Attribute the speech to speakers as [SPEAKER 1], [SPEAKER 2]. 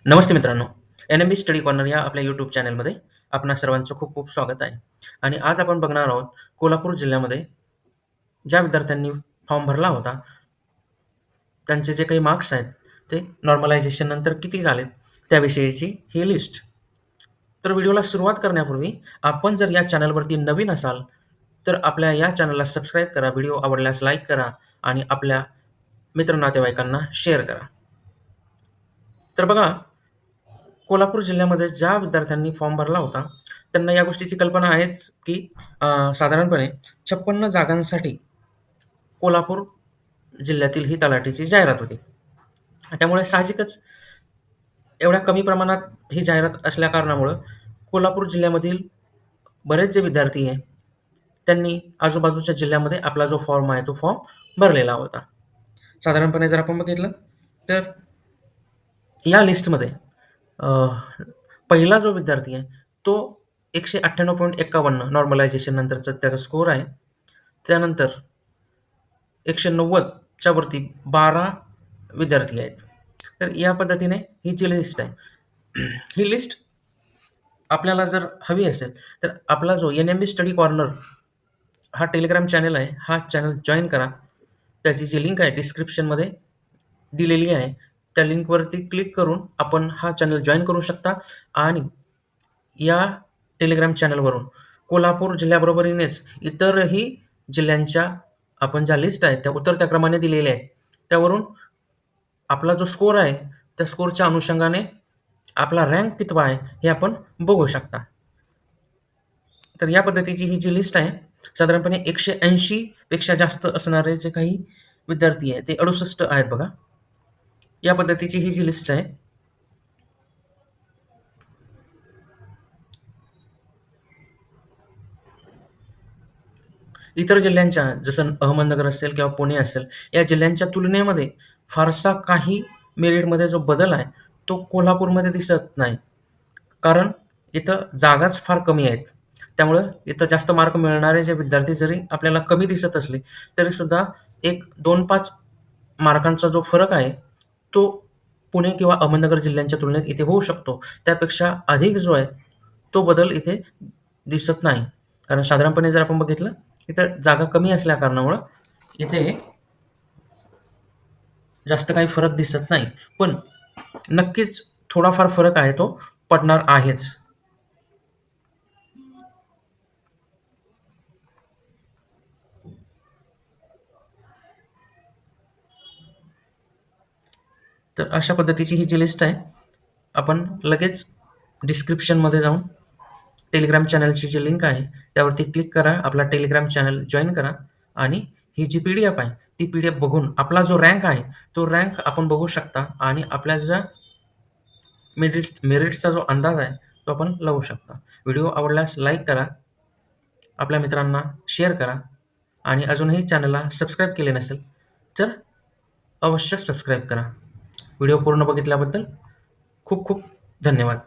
[SPEAKER 1] नमस्ते मित्रांनो. एन-एम-बी study corner या आपल्या यूट्यूब चॅनलमध्ये आपणा सर्वांचं खूप खूप स्वागत आहे. आणि आज आपण बघणार आहोत कोल्हापूर जिल्ह्यामध्ये ज्या विद्यार्थ्यांनी फॉर्म भरला होता, त्यांचे जे काही मार्क्स आहेत, ते नॉर्मलायझेशन नंतर किती झालेत, त्याविषयीची ही लिस्ट. तर व्हिडिओला सुरुवात करण्यापूर्वी आपण जर या चॅनलवरती नवीन असाल, तर आपल्या या चॅनलला सबस्क्राईब करा, व्हिडिओ आवडल्यास लाईक करा आणि आपल्या मित्र नातेवाईकांना शेअर करा. तर बघा, कोल्हापूर जिल्ह्यामध्ये ज्या विद्यार्थ्यांनी फॉर्म भरला होता, त्यांना या गोष्टीची कल्पना आहेच, की साधारणपणे 56 जागांसाठी कोल्हापूर जिल्ह्यातील ही तलाठीची जाहिरात होती. त्यामुळे साहजिकच एवढ्या कमी प्रमाणात ही जाहिरात असल्या कारणामुळं कोल्हापूर जिल्ह्यामधील बरेच जे विद्यार्थी आहे, त्यांनी आजूबाजूच्या जिल्ह्यामध्ये आपला जो फॉर्म आहे, तो फॉर्म भरलेला होता. साधारणपणे जर आपण बघितलं, तर या लिस्टमध्ये अ, पहिला जो विद्यार्थी आहे, तो 198.51 नॉर्मलायझेशन नंतरचा त्याचा स्कोर आहे. त्यानंतर 190 च्या वरती 12 विद्यार्थी आहेत. तर या पद्धतीने ही जी लिस्ट आहे, ही लिस्ट आपल्याला जर हवी असेल, तर आपला जो एन-एम-बी स्टडी कॉर्नर हा टेलिग्राम चॅनल आहे, हा चॅनल जॉइन करा. त्याची जी लिंक आहे डिस्क्रिप्शनमध्ये दिलेली आहे. त्या लिंकवरती क्लिक करून आपण हा चॅनल जॉइन करू शकता आणि या टेलिग्राम चॅनलवरून कोल्हापूर जिल्ह्याबरोबरीनेच इतरही जिल्ह्यांच्या आपण ज्या लिस्ट आहेत, त्या उतरत्या क्रमाने दिलेल्या आहेत. त्यावरून आपला जो स्कोर आहे, त्या स्कोरच्या अनुषंगाने आपला रँक कितवा आहे, हे आपण बघू शकता. तर या पद्धतीची ही जी लिस्ट आहे, साधारणपणे 180 पेक्षा जास्त असणारे जे काही विद्यार्थी आहेत, ते 68 आहेत बघा. या पद्धतीची ही जी लिस्ट आहे. इतर जिल्ह्यांच्या जसं अहमदनगर असेल किंवा पुणे असेल, या जिल्ह्यांच्या तुलनेमध्ये फारसा काही मेरिटमध्ये जो बदल आहे, तो कोल्हापूरमध्ये दिसत नाही. कारण इथं जागाच फार कमी आहेत. त्यामुळं इथं जास्त मार्क मिळणारे जे विद्यार्थी जरी आपल्याला कमी दिसत असले, तरीसुद्धा एक 2-5 मार्कांचा जो फरक आहे, तो पुणे किंवा अहमदनगर जिल्ह्यांच्या तुलनेत इथे होऊ शकतो. त्यापेक्षा अधिक जो आहे, तो बदल इथे दिसत नाही. कारण साधारणपणे जर आपण बघितलं, इथं जागा कमी असल्या कारणामुळं इथे जास्त काही फरक दिसत नाही. पण नक्कीच थोडाफार फरक आहे तो पडणार आहेच. तर अशा पद्धतीची ही जी लिस्ट आहे, आपण लगेच डिस्क्रिप्शनमध्ये जाऊन टेलिग्राम चॅनलची जी लिंक आहे, त्यावरती क्लिक करा. आपला टेलिग्राम चॅनल जॉइन करा आणि ही जी पी-डी-एफ आहे, ती पी-डी-एफ बघून आपला जो रँक आहे, तो रँक आपण बघू शकता आणि आपल्या ज्या मेरिटचा जो अंदाज आहे, तो आपण लावू शकता. व्हिडिओ आवडल्यास लाईक करा, आपल्या मित्रांना शेअर करा आणि अजूनही चॅनलला सबस्क्राईब केले नसेल, तर अवश्य सबस्क्राईब करा. व्हिडिओ पूर्ण बघितल्याबद्दल खूप खूप धन्यवाद.